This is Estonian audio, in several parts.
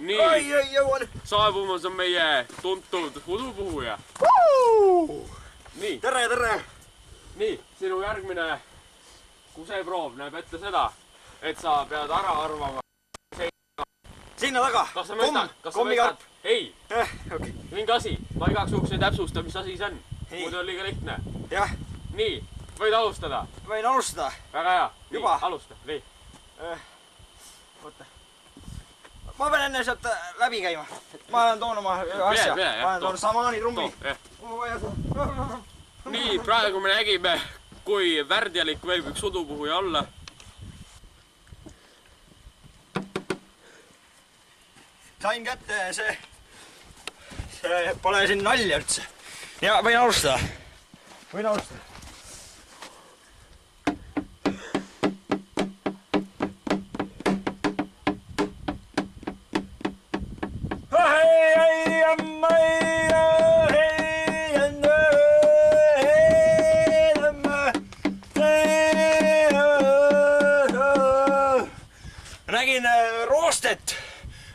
Nii, jõuan. Saabumas on meie tuntud udupuhuja. Nii. Tere! Nii, sinu järgmine kuseproov näeb ette seda, et sa pead ära arvama. Sinna taga. Kas sa mõistad? Ei. Okay. Mingi asi. Ma igaks juhuks ei täpsusta, mis asi see on. Muidu on liiga lihtne. Jah. Nii, võid alustada. Võin alustada. Väga hea. Juba. Nii, alusta. Nii. Oota. Ma pean enne sealt läbi käima. Ma olen toon oma asja. Ma olen toon samaani trummi. Nii, praegu me nägime, kui värdjalik võib üks udupuhuja olla. Sain kätte see pole siin nalja üldse. Ja võin alustada. Nägin roostet.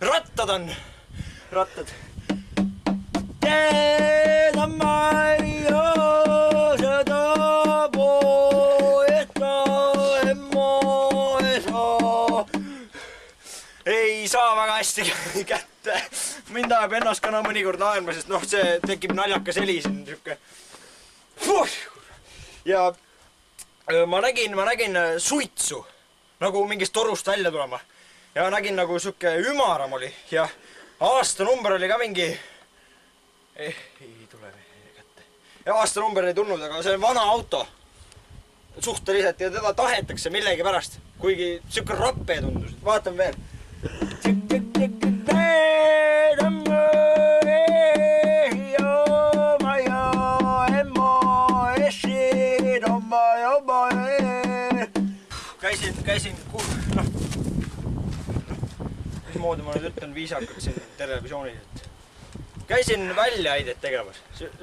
Rattad on. Rattad. Teeda Maria seda poeta emmoesa. Ei saa väga hästi kätte. Mind ajab ennast ka mõnikord naerma, sest see tekib naljakas heli siin niisugune. Ja ma nägin suitsu, nagu mingist torust välja tulema. Ja nägin nagu siuke ümaram oli ja aastanumber oli ka mingi... Ei tule kätte. Ja aastanumber ei tulnud, aga see on vana auto. Suhteliselt ja teda tahetakse millegi pärast. Kuigi siuke rappe tundus. Vaatame veel. Käisin mismoodi ma nüüd ütlen viisakalt siin televisioonis, et käisin väljaheidet tegemas,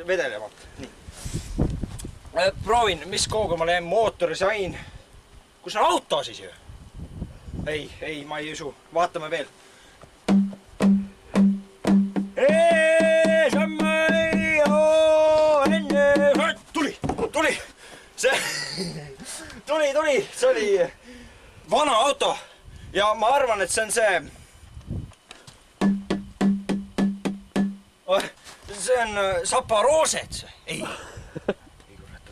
vedelevat. Nii. Proovin, mis kooga ma lähen mootori sain. Kus on auto siis ju? Ei, ma ei usu. Vaatame veel. Tuli! Tuli! See oli vana auto ja ma arvan, et see on see... See on Saparooset. Ei kurat.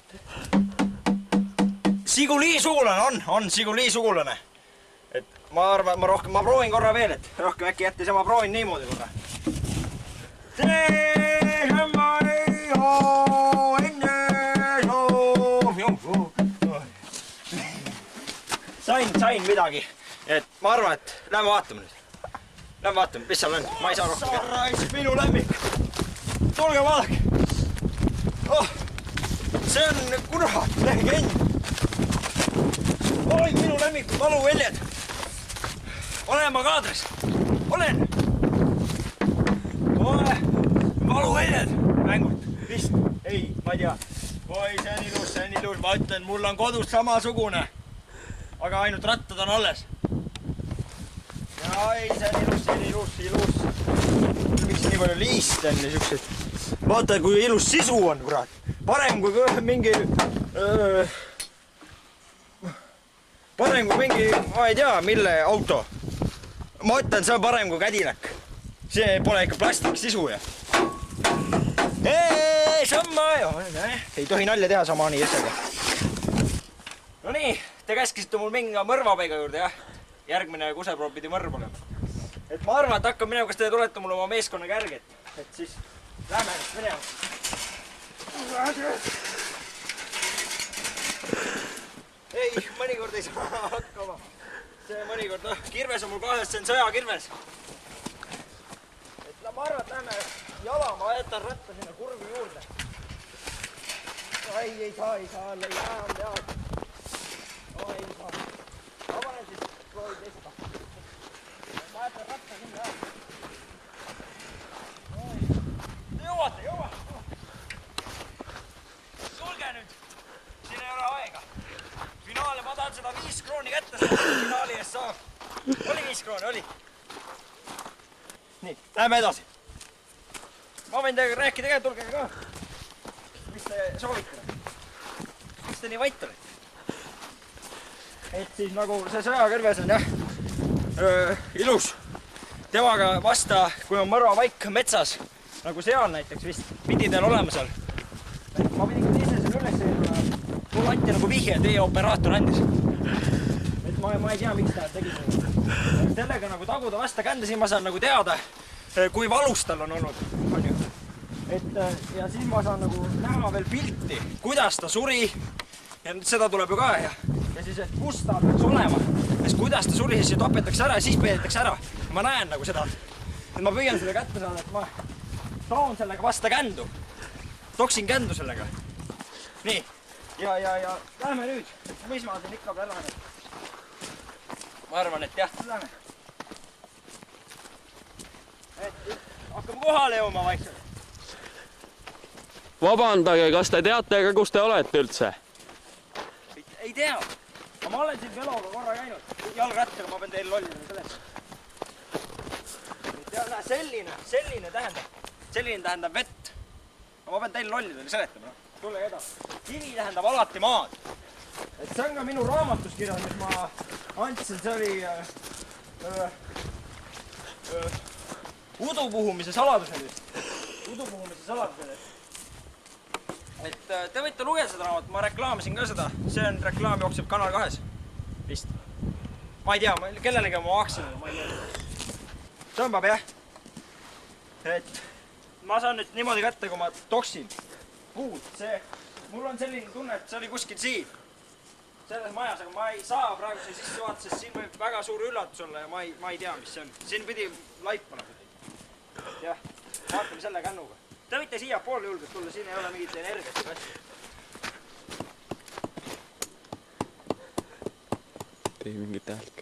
Siguli sugulane on Siguli sugulane. Et ma arvan, ma proovin korra veel, et rohkem äkki jättis ja ma proovin niimoodi korra. Sain midagi. Et ma arvan, et lähme vaatame nüüd. Lähme vaatame, mis seal on. Ma ei saa rohkem. Sarrais, minu lemmik. Tulge vaadake. See on kurat legend. Oi, minu lemmik, valuväljed. Olen ma kaadris. Olen. Valuväljed. Mängud. Vist. Ei, ma ei tea. Oi, see on ilus. Ma ütlen, mul on kodus samasugune. Aga ainult rattad on alles. Ja ei, see on ilus. Miks nii palju liiste on niisugused? Vaata, kui ilus sisu on, kurat. Parem kui mingi... ma ei tea, mille auto. Ma ütlen, see on parem kui Cadillac. See pole ikka plastiksisu, ja. Ei tohi nalja teha samaani jessega. No nii, te käskisite mul mingi mõrvapeiga juurde, jah. Järgmine kuseproov pidi mõrv olema. Et ma arvan, et hakkab minema, kas te tulete mulle oma meeskonna kärget. Et siis lähme ennast minema. Ei, mõnikord ei saa hakkama. See mõnikord, kirves on mul kahest, see on sõjakirves. Et ma arvan, et lähme jala, ma jätan ratta sinna kurvi juurde. Ei saa, tead. Ei saa. Ma panen siis proovi testa. Ma jätan ratta sinna ära. Jõuate. Tulge nüüd. Siin ei ole aega. Finaali, ma tahan seda 5 krooni kätte saada. Finaali eest saab. Oli 5 krooni, oli. nii, läheme edasi. Ma võin teiega rääkida ka, tulge ka. Mis te soovite? Miks te nii vait olete? Et siis nagu see sõjakõrves on jah, ilus. Temaga vasta, kui on mõrvavaik metsas, nagu seal näiteks vist, pidi teil olema seal. Ma pidin ka ise selle üles eemale. Mulle anti nagu vihje, teie operaator andis. Et ma ei tea, miks ta tegi seda. Sellega nagu taguda vasta kända, siin ma saan nagu teada, kui valus tal on olnud. Ja siis ma saan nagu näha veel pilti, kuidas ta suri. Ja seda tuleb ju ka ja siis, et kus ta peaks olema. Ja kuidas ta suri, siis tapetakse ära ja siis peedetakse ära. Ma näen nagu seda. Et ma püüan selle kätte saada, et ma toon sellega vasta kändu. Toksin kändu sellega. Nii. Ja lähme nüüd. Mis ma siin ikka veel lähen? Ma arvan, et jah, lähme. Et hakkame kohale jõuma vaikselt. Vabandage, kas te teate, kus te olete üldse? Ei tea. Aga ma olen siin veloga korra käinud. Jalgrattaga ma pean teile lollida sellest. Selline tähendab vett. Ma pean teile lollida seletama. Tule edasi. Kivi tähendab alati maad. Et see on ka minu raamatus kirjas, mis ma andsin. See oli udupuhumise saladusel. Et te võite lugeda seda raamat, ma reklaamisin ka seda. See on reklaam jookseb Kanal 2. Vist. Ma ei tea, kellelegi ma maksin, ma ei tea. Tõmbab jah. Et ma saan nüüd niimoodi kätte, kui ma toksin puud. Mul on selline tunne, et see oli kuskil siin. Selles majas, aga ma ei saa praegu siin sisse vaata, sest siin võib väga suur üllatus olla ja ma ei tea, mis see on. Siin pidi laipana. Jah, vaatame selle kännuga. Te võite siia poole julgelt tulla, siin ei ole mingit energiat või asja. Tei mingit häält.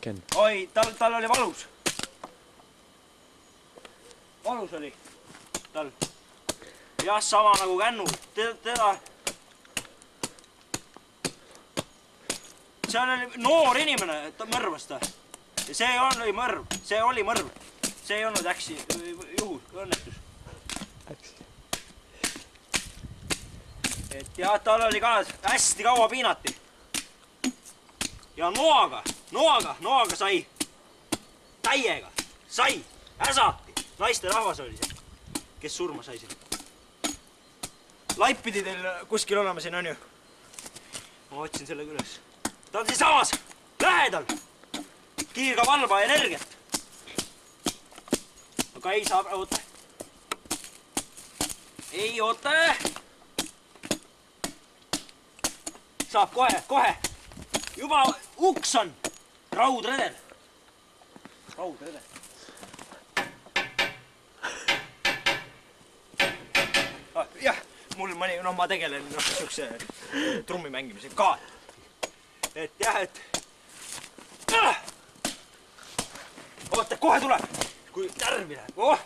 Ken. Oi, tal oli valus. Valus oli tal. Jah, sama nagu kännu. Teda... See oli noor inimene, ta mõrvas ta. Ja see oli mõrv. See oli mõrv. See ei olnud äksi juhus, õnnetus. Et jah, tal oli ka hästi kaua piinati. Ja noaga sai. Täiega. Sai. Äsati. Naiste rahvas oli see, kes surma sai siin. Laip pidi teil kuskil olema siin, on ju? Ma otsin sellega üles. Ta on siin samas. Lähedal. Kiirga valva energiat. Aga ei saa, oota. Ei oota. Saab kohe. Juba uks on. Raudredel. Jah, mul mõni, ma tegelen siukse trummi mängimise ka. Et jah, et... Oota, kohe tuleb. Kui tärvi läheb.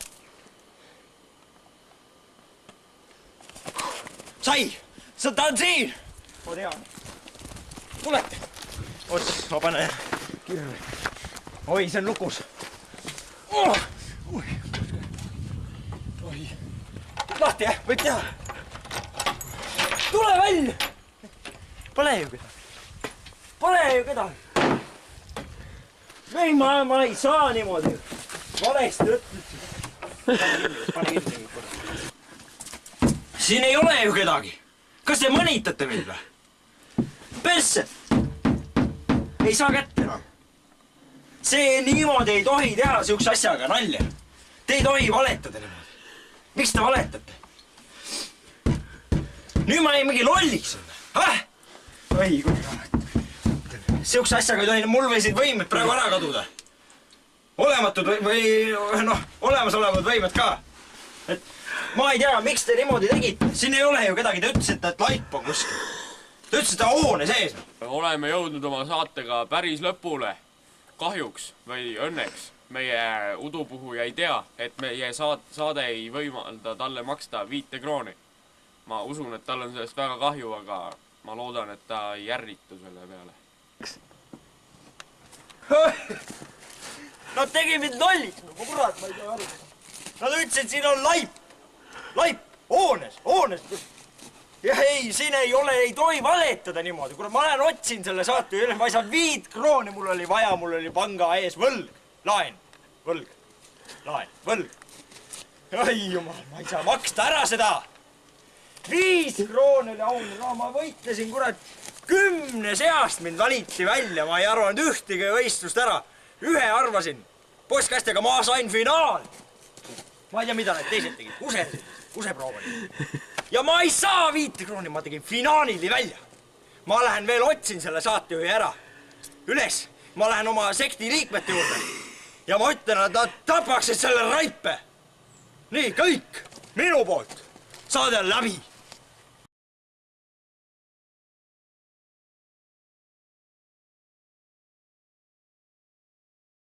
Sai! Ta on siin! Ma tean. Tulete. Oot, ma panen kirjale. Oi, see on lukus. Lahti, jah? Võib teha. Tule välja! Pane ju kedagi. Ei, ma ei saa niimoodi. Valesti ütlesid. Pane kinni. Siin ei ole ju kedagi. Kas te mõnitate meil või? Persse! Ei saa kätte enam. See niimoodi ei tohi teha siukse asjaga nalja. Te ei tohi valetada niimoodi. Miks te valetate? Nüüd ma ei mingi lolliks on. Oi, kui siukse asjaga ei tohi, mul võisid võimed praegu ära kaduda. Olematud või olemasolevad võimed ka. Et ma ei tea, miks te niimoodi tegite. Siin ei ole ju kedagi, te ütlesite, et laip on kuskil. Te ütlesite hoone sees. Oleme jõudnud oma saatega päris lõpule. Kahjuks või õnneks meie udupuhuja ei tea, et meie saade ei võimalda talle maksta 5 krooni. Ma usun, et tal on sellest väga kahju, aga ma loodan, et ta ei ärritu selle peale. Nad tegid mind lolliks, no kurat, ma ei saa aru. Nad ütlesid, siin on laip, hoones. Ja ei, siin ei tohi valetada niimoodi. Kurat, ma olen otsin selle saate üle, ma ei saa 5 krooni, mul oli vaja, mul oli panga ees võlg. Võlg. Ai jumal, ma ei saa maksta ära seda. 5 krooni oli aune raha, ma võitlesin, kurat, 10 seast mind valiti välja, ma ei arvanud ühtegi võistlust ära. Ühe arvasin, postkastega ma sain finaal. Ma ei tea, mida need teised tegid, kuseproov oli. Ja ma ei saa 5 krooni, ma tegin finaalili välja. Ma lähen veel otsin selle saatejuhi ära. Üles, ma lähen oma sekti liikmete juurde. Ja ma ütlen, et nad tapaksid selle Raipe. Nii, kõik, minu poolt. Saade on läbi.